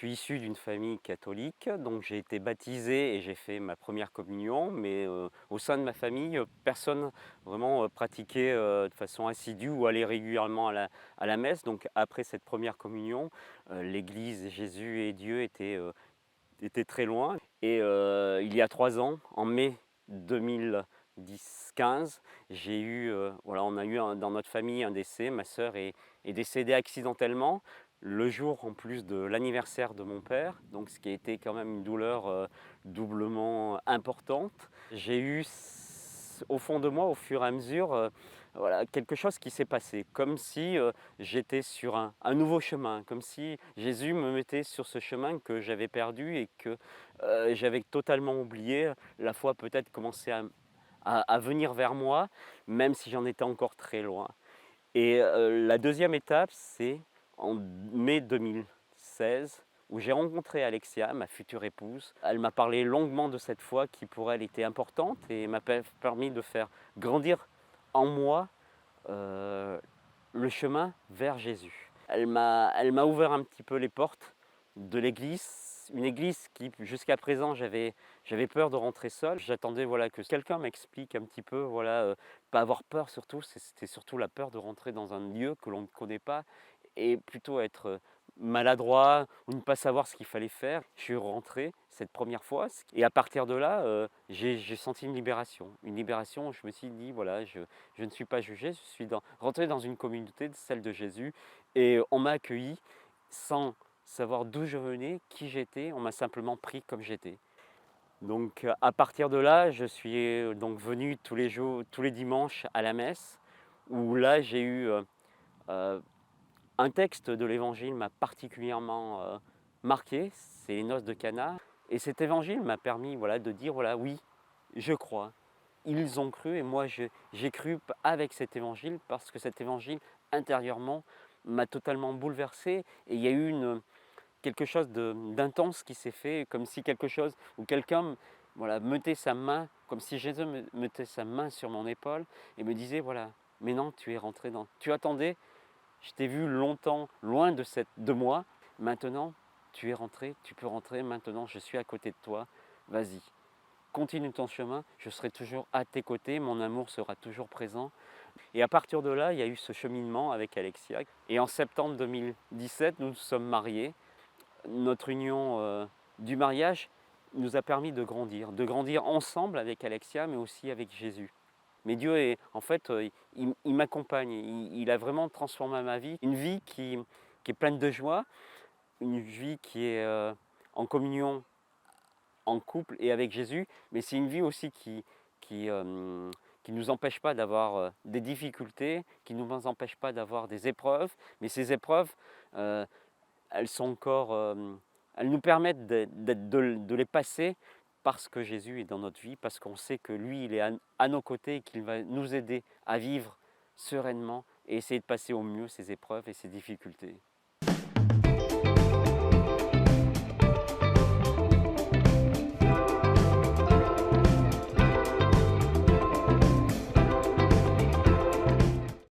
suis issu d'une famille catholique, donc j'ai été baptisé et j'ai fait ma première communion, mais au sein de ma famille, personne vraiment pratiquait de façon assidue ou allait régulièrement à la messe. Donc après cette première communion, l'Église, Jésus et Dieu étaient très loin. Et il y a 3 ans, en mai 2010-15, j'ai eu, voilà, on a eu dans notre famille un décès. Ma sœur est décédée accidentellement le jour en plus de l'anniversaire de mon père, donc ce qui a été quand même une douleur doublement importante. J'ai eu au fond de moi, au fur et à mesure, voilà, quelque chose qui s'est passé, comme si j'étais sur un nouveau chemin, comme si Jésus me mettait sur ce chemin que j'avais perdu et que j'avais totalement oublié. La foi peut-être commençait à venir vers moi, même si j'en étais encore très loin. Et la deuxième étape, c'est en mai 2016, où j'ai rencontré Alexia, ma future épouse. Elle m'a parlé longuement de cette foi qui pour elle était importante et m'a permis de faire grandir en moi euh, le chemin vers Jésus. Elle m'a ouvert un petit peu les portes de l'église, une église qui jusqu'à présent j'avais peur de rentrer seul. J'attendais voilà que quelqu'un m'explique un petit peu, voilà, pas avoir peur surtout, c'était surtout la peur de rentrer dans un lieu que l'on ne connaît pas et plutôt être maladroit ou ne pas savoir ce qu'il fallait faire. Je suis rentré cette première fois et à partir de là, j'ai senti une libération où je me suis dit voilà, je ne suis pas jugé, je suis rentré dans une communauté, celle de Jésus, et on m'a accueilli sans savoir d'où je venais, qui j'étais, on m'a simplement pris comme j'étais. Donc à partir de là, je suis donc venu tous les jours, tous les dimanches à la messe, où là j'ai eu euh, un texte de l'évangile m'a particulièrement marqué, c'est les noces de Cana. Et cet évangile m'a permis voilà, de dire voilà, oui, je crois. Ils ont cru et moi j'ai cru avec cet évangile parce que cet évangile intérieurement m'a totalement bouleversé et il y a eu quelque chose d'intense qui s'est fait, comme si quelque chose ou quelqu'un voilà, mettait sa main, comme si Jésus mettait sa main sur mon épaule et me disait voilà, maintenant tu es rentré dans. Tu attendais, je t'ai vu longtemps loin de moi, maintenant tu es rentré, tu peux rentrer, maintenant je suis à côté de toi, vas-y. Continue ton chemin, je serai toujours à tes côtés, mon amour sera toujours présent. Et à partir de là, il y a eu ce cheminement avec Alexia. Et en septembre 2017, nous nous sommes mariés. Notre union du mariage nous a permis de grandir ensemble avec Alexia, mais aussi avec Jésus. Mais Dieu est, en fait, il m'accompagne, il a vraiment transformé ma vie, une vie qui est pleine de joie, une vie qui est en communion en couple et avec Jésus, mais c'est une vie aussi qui, euh, qui ne nous empêche pas d'avoir des difficultés, qui ne nous empêche pas d'avoir des épreuves, mais ces épreuves, euh, elles sont encore, elles nous permettent de les passer parce que Jésus est dans notre vie, parce qu'on sait que lui, il est à nos côtés et qu'il va nous aider à vivre sereinement et essayer de passer au mieux ces épreuves et ces difficultés.